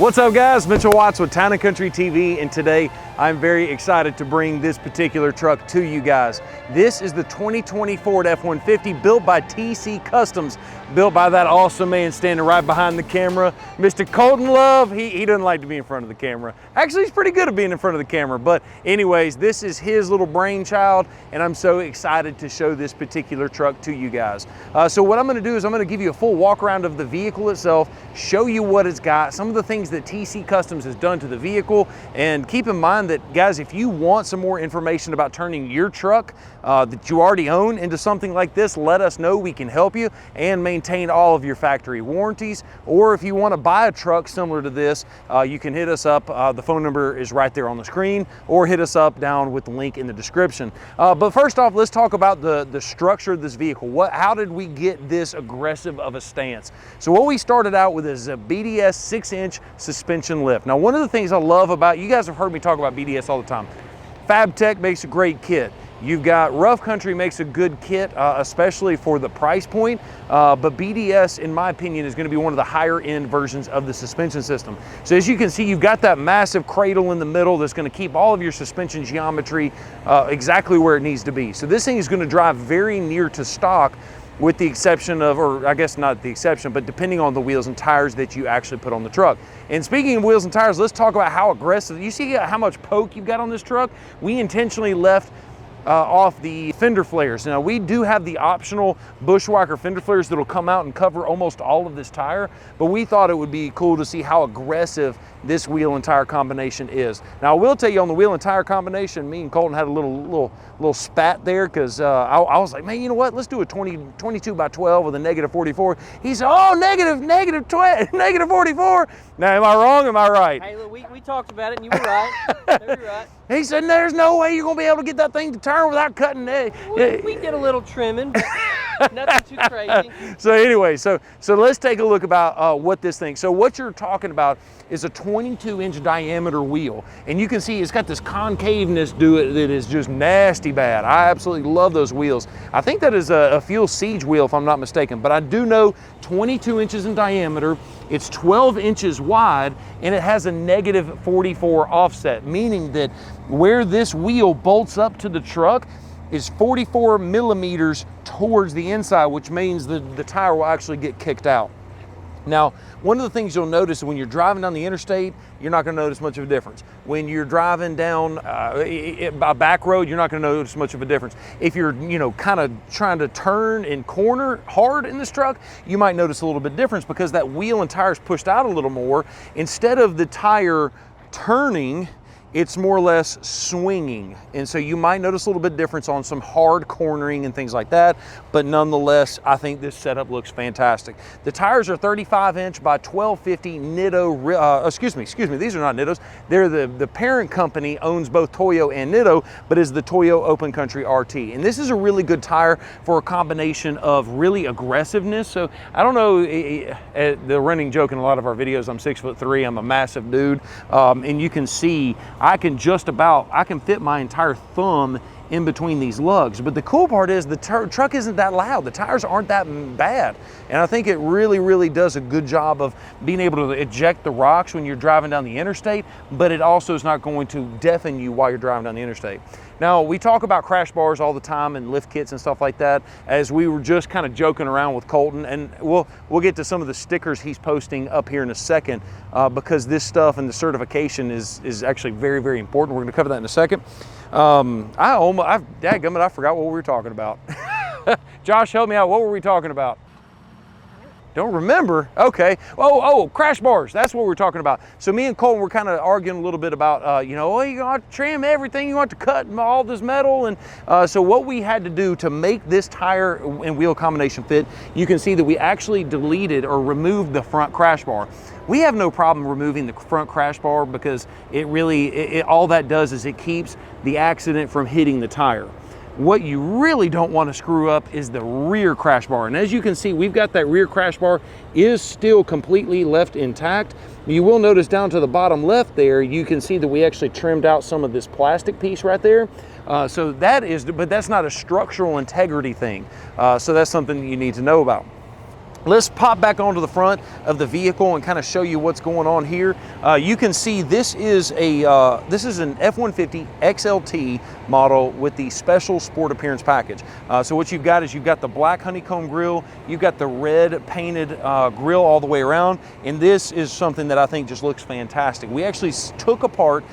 What's up guys, Mitchell Watts with Town & Country TV, and today I'm very excited to bring this particular truck to you guys. This is the 2020 Ford F-150 built by TCcustoms, built by that awesome man standing right behind the camera, Mr. Colton Love. He doesn't like to be in front of the camera. Actually, he's pretty good at being in front of the camera, but anyways, this is his little brainchild, and I'm so excited to show this particular truck to you guys. So what I'm gonna do is I'm gonna give you a full walk around of the vehicle itself, show you what it's got, some of the things that TCcustoms has done to the vehicle, and keep in mind that, guys, if you want some more information about turning your truck that you already own into something like this, let us know. We can help you and maintain all of your factory warranties. Or if you want to buy a truck similar to this, you can hit us up. The phone number is right there on the screen, or hit us up down with the link in the description. But first off, let's talk about the structure of this vehicle. How did we get this aggressive of a stance? So what we started out with is a BDS 6-inch suspension lift. Now, one of the things I love about, you guys have heard me talk about BDS all the time. FabTech makes a great kit. You've got Rough Country makes a good kit, especially for the price point, but BDS, in my opinion, is going to be one of the higher end versions of the suspension system. So as you can see, you've got that massive cradle in the middle that's going to keep all of your suspension geometry exactly where it needs to be. So this thing is going to drive very near to stock, with the exception of, or I guess not the exception, but depending on the wheels and tires that you actually put on the truck. And speaking of wheels and tires, let's talk about how aggressive, you see how much poke you've got on this truck? We intentionally left off the fender flares. Now, we do have the optional Bushwhacker fender flares that'll come out and cover almost all of this tire, but we thought it would be cool to see how aggressive this wheel and tire combination is. Now, I will tell you, on the wheel and tire combination, me and Colton had a little spat there, because I was like, man, you know what? Let's do a 22 by 12 with a negative 44. He said, oh, negative 44. Now, am I wrong? Am I right? Hey, look, we talked about it, and you were right. You were right. He said, there's no way you're going to be able to get that thing to turn without cutting it. We did a little trimming, but nothing too crazy. So anyway, so let's take a look about what this thing, so what you're talking about is a 22-inch diameter wheel. And you can see it's got this concaveness to it that is just nasty bad. I absolutely love those wheels. I think that is a Fuel Siege wheel, if I'm not mistaken, but I do know 22 inches in diameter, it's 12 inches wide, and it has a negative 44 offset, meaning that where this wheel bolts up to the truck is 44 millimeters towards the inside, which means the tire will actually get kicked out. Now, one of the things you'll notice when you're driving down the interstate, you're not going to notice much of a difference. When you're driving down a back road, you're not going to notice much of a difference. If you're, kind of trying to turn and corner hard in this truck, you might notice a little bit difference, because that wheel and tire is pushed out a little more. Instead of the tire turning, it's more or less swinging. And so you might notice a little bit difference on some hard cornering and things like that, but nonetheless, I think this setup looks fantastic. The tires are 35-inch by 1250 Nitto, excuse me, these are not Nittos. They're the parent company owns both Toyo and Nitto, but is the Toyo Open Country RT. And this is a really good tire for a combination of really aggressiveness. So I don't know, the running joke in a lot of our videos, I'm 6'3", I'm a massive dude, and you can see I can fit my entire thumb in between these lugs. But the cool part is the truck isn't that loud. The tires aren't that bad. And I think it really, really does a good job of being able to eject the rocks when you're driving down the interstate, but it also is not going to deafen you while you're driving down the interstate. Now, we talk about crash bars all the time and lift kits and stuff like that, as we were just kind of joking around with Colton, and we'll get to some of the stickers he's posting up here in a second, because this stuff and the certification is actually very, very important. We're going to cover that in a second. I forgot what we were talking about. Josh, help me out. What were we talking about? Don't remember? Okay. Oh, crash bars. That's what we're talking about. So me and Colton were kind of arguing a little bit about, you want to trim everything, you want to cut all this metal. And so what we had to do to make this tire and wheel combination fit, you can see that we actually deleted or removed the front crash bar. We have no problem removing the front crash bar, because all that does is it keeps the accident from hitting the tire. What you really don't want to screw up is the rear crash bar. And as you can see, we've got that rear crash bar is still completely left intact. You will notice down to the bottom left there, you can see that we actually trimmed out some of this plastic piece right there. So that is, but that's not a structural integrity thing. So that's something you need to know about. Let's pop back onto the front of the vehicle and kind of show you what's going on here. You can see this is an F-150 XLT model with the special sport appearance package. So what you've got is you've got the black honeycomb grille, you've got the red painted grille all the way around, and this is something that I think just looks fantastic. We actually took apart,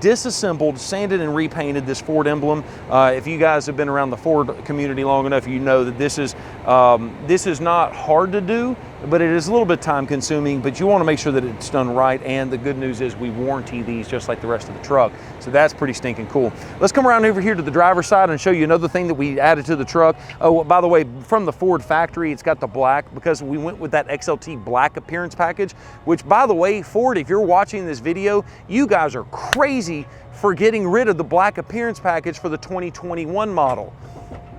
disassembled, sanded, and repainted this Ford emblem. If you guys have been around the Ford community long enough, you know that this is not hard to do, but it is a little bit time consuming, but you want to make sure that it's done right. And the good news is we warranty these just like the rest of the truck. So that's pretty stinking cool. Let's come around over here to the driver's side and show you another thing that we added to the truck. Oh, by the way, from the Ford factory, it's got the black because we went with that XLT black appearance package, which, by the way, Ford, if you're watching this video, you guys are crazy for getting rid of the black appearance package for the 2021 model.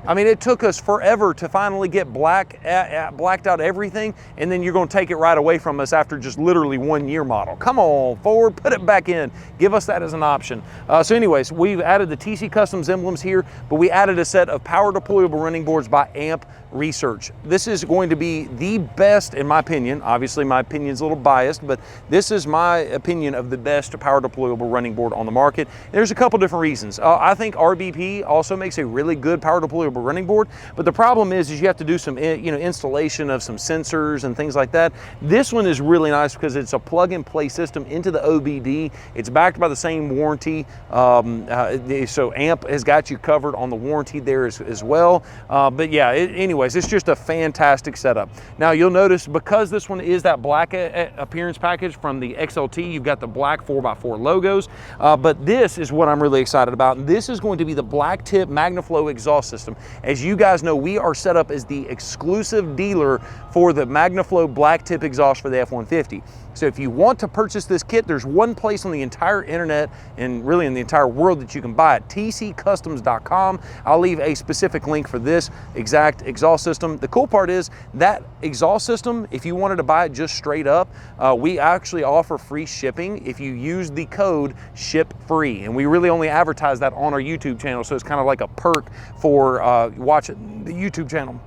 I mean, it took us forever to finally get blacked out everything, and then you're going to take it right away from us after just literally 1 year model. Come on, Ford, put it back in. Give us that as an option. So anyways, we've added the TCcustoms emblems here, but we added a set of power deployable running boards by Amp Research. This is going to be the best, in my opinion. Obviously, my opinion is a little biased, but this is my opinion of the best power deployable running board on the market. There's a couple different reasons. I think RBP also makes a really good power deployable running board, but the problem is you have to do some installation of some sensors and things like that. This one is really nice because it's a plug-and-play system into the OBD. It's backed by the same warranty, so Amp has got you covered on the warranty there as well. But yeah, anyways, it's just a fantastic setup. Now you'll notice, because this one is that black appearance package from the XLT, you've got the black 4x4 logos, but this is what I'm really excited about. This is going to be the black tip MagnaFlow exhaust system. As you guys know, we are set up as the exclusive dealer for the MagnaFlow black tip exhaust for the F-150. So if you want to purchase this kit, there's one place on the entire internet and really in the entire world that you can buy it, TCcustoms.com. I'll leave a specific link for this exact exhaust system. The cool part is that exhaust system, if you wanted to buy it just straight up, we actually offer free shipping if you use the code SHIPFREE. And we really only advertise that on our YouTube channel, so it's kind of like a perk for watching the YouTube channel.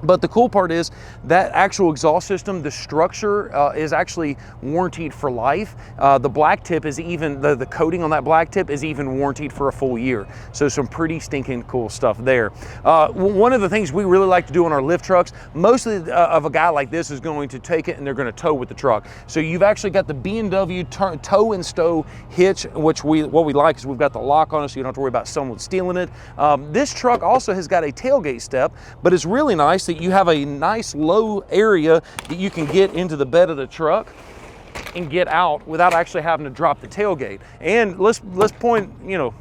But the cool part is that actual exhaust system, the structure is actually warranted for life. The black tip is even, the coating on that black tip is even warranted for a full year. So some pretty stinking cool stuff there. One of the things we really like to do on our lift trucks, most of a guy like this is going to take it and they're going to tow with the truck. So you've actually got the B&W tow and stow hitch, which what we like is we've got the lock on it so you don't have to worry about someone stealing it. This truck also has got a tailgate step, but it's really nice that you have a nice low area that you can get into the bed of the truck and get out without actually having to drop the tailgate. And let's point,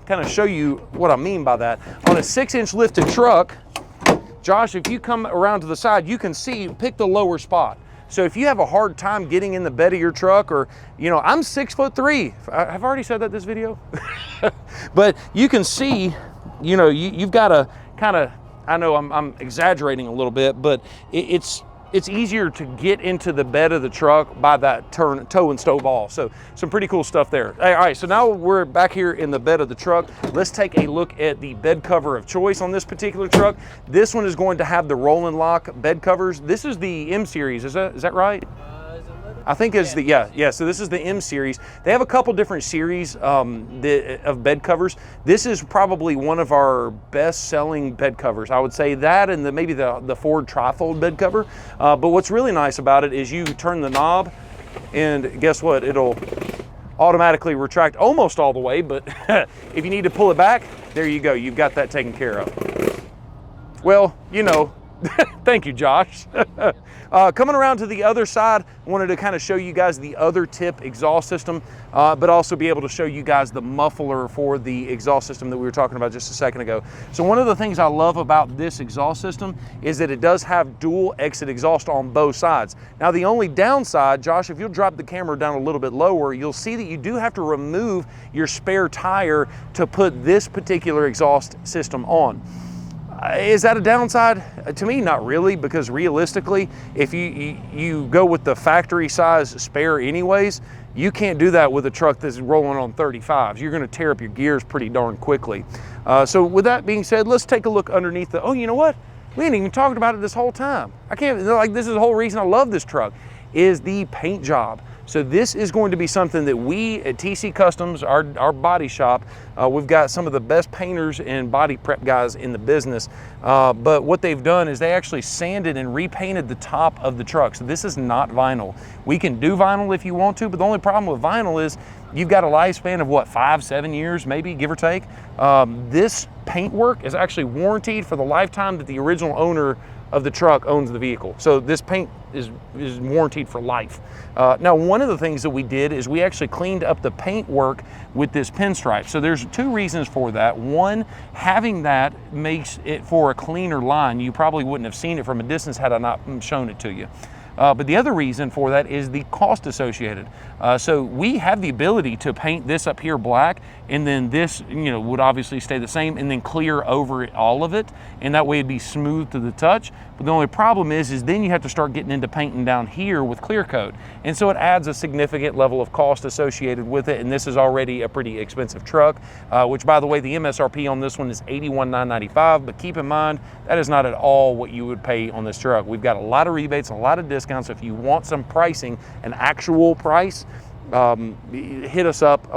kind of show you what I mean by that. On a 6-inch lifted truck, Josh, if you come around to the side, you can see, pick the lower spot. So if you have a hard time getting in the bed of your truck, or, I'm 6'3". I've already said that this video, but you can see, you've got to kind of, I know I'm exaggerating a little bit, but it's easier to get into the bed of the truck by that tow and stow ball. So some pretty cool stuff there. All right, so now we're back here in the bed of the truck. Let's take a look at the bed cover of choice on this particular truck. This one is going to have the roll and lock bed covers. This is the M series, is that right? I think it's so this is the M series. They have a couple different series of bed covers. This is probably one of our best selling bed covers. I would say that and maybe the Ford trifold bed cover. But what's really nice about it is you turn the knob and guess what? It'll automatically retract almost all the way, but if you need to pull it back, there you go. You've got that taken care of. Well, thank you, Josh. Coming around to the other side, I wanted to kind of show you guys the other tip exhaust system, but also be able to show you guys the muffler for the exhaust system that we were talking about just a second ago. So one of the things I love about this exhaust system is that it does have dual exit exhaust on both sides. Now the only downside, Josh, if you'll drop the camera down a little bit lower, you'll see that you do have to remove your spare tire to put this particular exhaust system on. Is that a downside? To me, not really, because realistically, if you go with the factory size spare anyways, you can't do that with a truck that's rolling on 35s. You're gonna tear up your gears pretty darn quickly. So with that being said, let's take a look underneath you know what? We ain't even talked about it this whole time. I can't, like, this is the whole reason I love this truck, is the paint job. So this is going to be something that we at TC Customs, our body shop, we've got some of the best painters and body prep guys in the business. But what they've done is they actually sanded and repainted the top of the truck. So this is not vinyl. We can do vinyl if you want to, but the only problem with vinyl is you've got a lifespan of what, 5-7 years, maybe, give or take. This paint work is actually warranted for the lifetime that the original owner of the truck owns the vehicle. So this paint is warranted for life. Now, one of the things that we did is we actually cleaned up the paint work with this pinstripe. So there's 2 reasons for that. One, having that makes it for a cleaner line. You probably wouldn't have seen it from a distance had I not shown it to you. But the other reason for that is the cost associated. So we have the ability to paint this up here black, and then this, would obviously stay the same, and then clear over all of it, and that way it'd be smooth to the touch. But the only problem is then you have to start getting into painting down here with clear coat, and so it adds a significant level of cost associated with it. And this is already a pretty expensive truck, which, by the way, the MSRP on this one is $81,995. But keep in mind that is not at all what you would pay on this truck. We've got a lot of rebates and a lot of discounts. So if you want some pricing, an actual price, hit us up.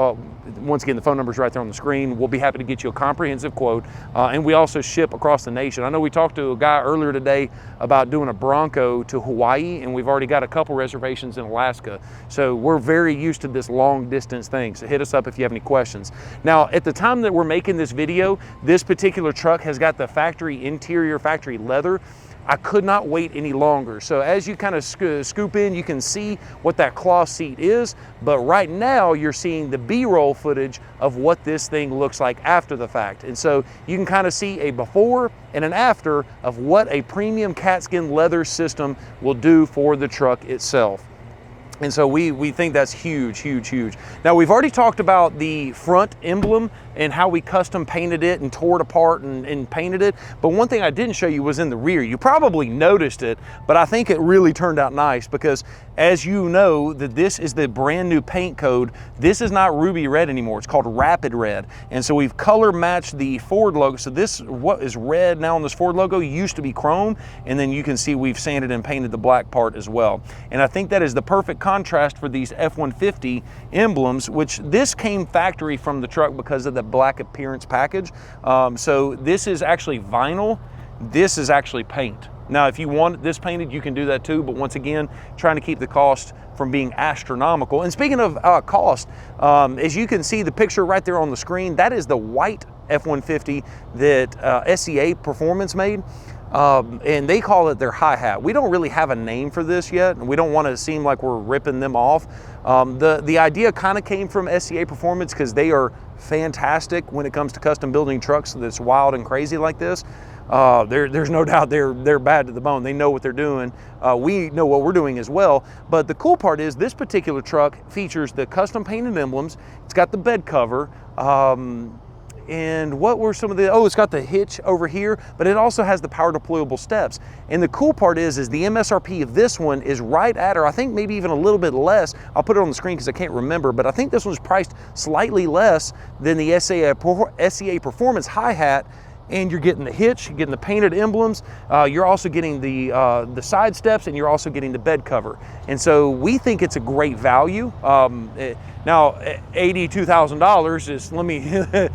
Once again, the phone number is right there on the screen. We'll be happy to get you a comprehensive quote. And we also ship across the nation. I know we talked to a guy earlier today about doing a Bronco to Hawaii, and we've already got a couple reservations in Alaska. So we're very used to this long distance thing. So hit us up if you have any questions. Now, at the time that we're making this video, this particular truck has got the factory interior, factory leather. I could not wait any longer. So as you kind of scoop in, you can see what that cloth seat is, but right now you're seeing the B-roll footage of what this thing looks like after the fact. And so you can kind of see a before and an after of what a premium catskin leather system will do for the truck itself. And so we think that's huge, huge, huge. Now, we've already talked about the front emblem and how we custom painted it and tore it apart and painted it. But one thing I didn't show you was in the rear. You probably noticed it, but I think it really turned out nice because, as you know, that this is the brand new paint code. This is not ruby red anymore. It's called rapid red. And so we've color matched the Ford logo. So this, what is red now on this Ford logo, used to be chrome. And then you can see we've sanded and painted the black part as well. And I think that is the perfect contrast for these F-150 emblems, which this came factory from the truck because of the black appearance package. So this is actually vinyl. This is actually paint. Now, if you want this painted, you can do that too. But once again, trying to keep the cost from being astronomical. And speaking of cost, as you can see the picture right there on the screen, that is the white F-150 that SCA Performance made. And they call it their hi-hat. We don't really have a name for this yet, and we don't want to seem like we're ripping them off. The idea kind of came from SCA Performance because they are fantastic when it comes to custom building trucks that's wild and crazy like this. There's no doubt they're bad to the bone. They know what they're doing. We know what we're doing as well. But the cool part is this particular truck features the custom painted emblems. It's got the bed cover. And what were some of the, it's got the hitch over here, but it also has the power deployable steps. And the cool part is the MSRP of this one is right at, or I think maybe even a little bit less. I'll put it on the screen because I can't remember, but I think this one's priced slightly less than the SCA Performance hi-hat. And you're getting the hitch, you're getting the painted emblems, you're also getting the side steps, and you're also getting the bed cover. And so we think it's a great value. Now, $82,000 is,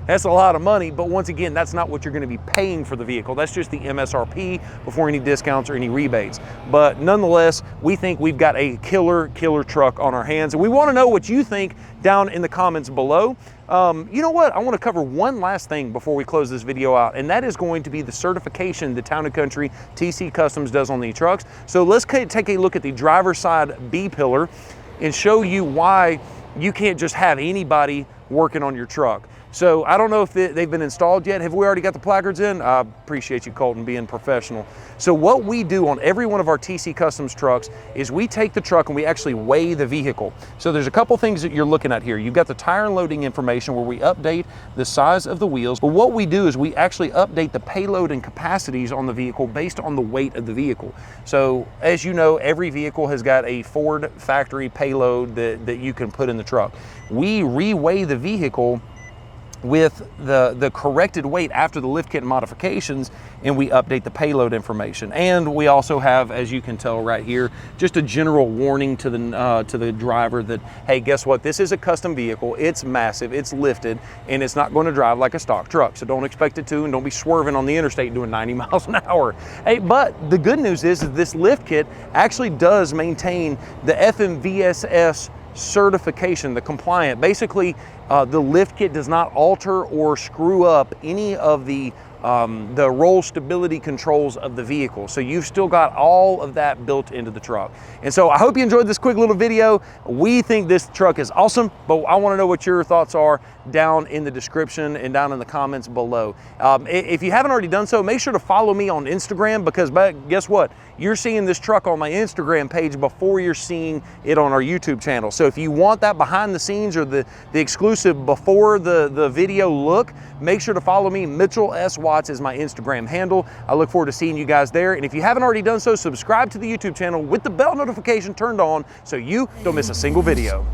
that's a lot of money, but once again, that's not what you're going to be paying for the vehicle. That's just the MSRP before any discounts or any rebates. But nonetheless, we think we've got a killer truck on our hands, and we want to know what you think down in the comments below. You know what? I want to cover one last thing before we close this video out, and that is going to be the certification the Town & Country TC Customs does on the trucks. So let's take a look at the driver's side B pillar and show you why you can't just have anybody working on your truck. So I don't know if they've been installed yet. Have we already got the placards in? I appreciate you, Colton, being professional. So what we do on every one of our TC Customs trucks is we take the truck and we actually weigh the vehicle. So there's a couple things that you're looking at here. You've got the tire and loading information where we update the size of the wheels. But what we do is we actually update the payload and capacities on the vehicle based on the weight of the vehicle. So as you know, every vehicle has got a Ford factory payload that you can put in the truck. We re-weigh the vehicle with the corrected weight after the lift kit modifications, and we update the payload information. And we also have, as you can tell right here, just a general warning to the driver that, hey, guess what? This is a custom vehicle. It's massive, it's lifted, and it's not going to drive like a stock truck. So don't expect it to, and don't be swerving on the interstate doing 90 miles an hour. Hey, but the good news is that this lift kit actually does maintain the FMVSS certification, the compliant. Basically, the lift kit does not alter or screw up any of the roll stability controls of the vehicle. So you've still got all of that built into the truck. And so I hope you enjoyed this quick little video. We think this truck is awesome, but I want to know what your thoughts are down in the description and down in the comments below. If you haven't already done so, make sure to follow me on Instagram, because guess what? You're seeing this truck on my Instagram page before you're seeing it on our YouTube channel. So if you want that behind the scenes or the exclusive before the video look, make sure to follow me. Mitchell S. Watts is my Instagram handle. I look forward to seeing you guys there. And if you haven't already done so, subscribe to the YouTube channel with the bell notification turned on so you don't miss a single video.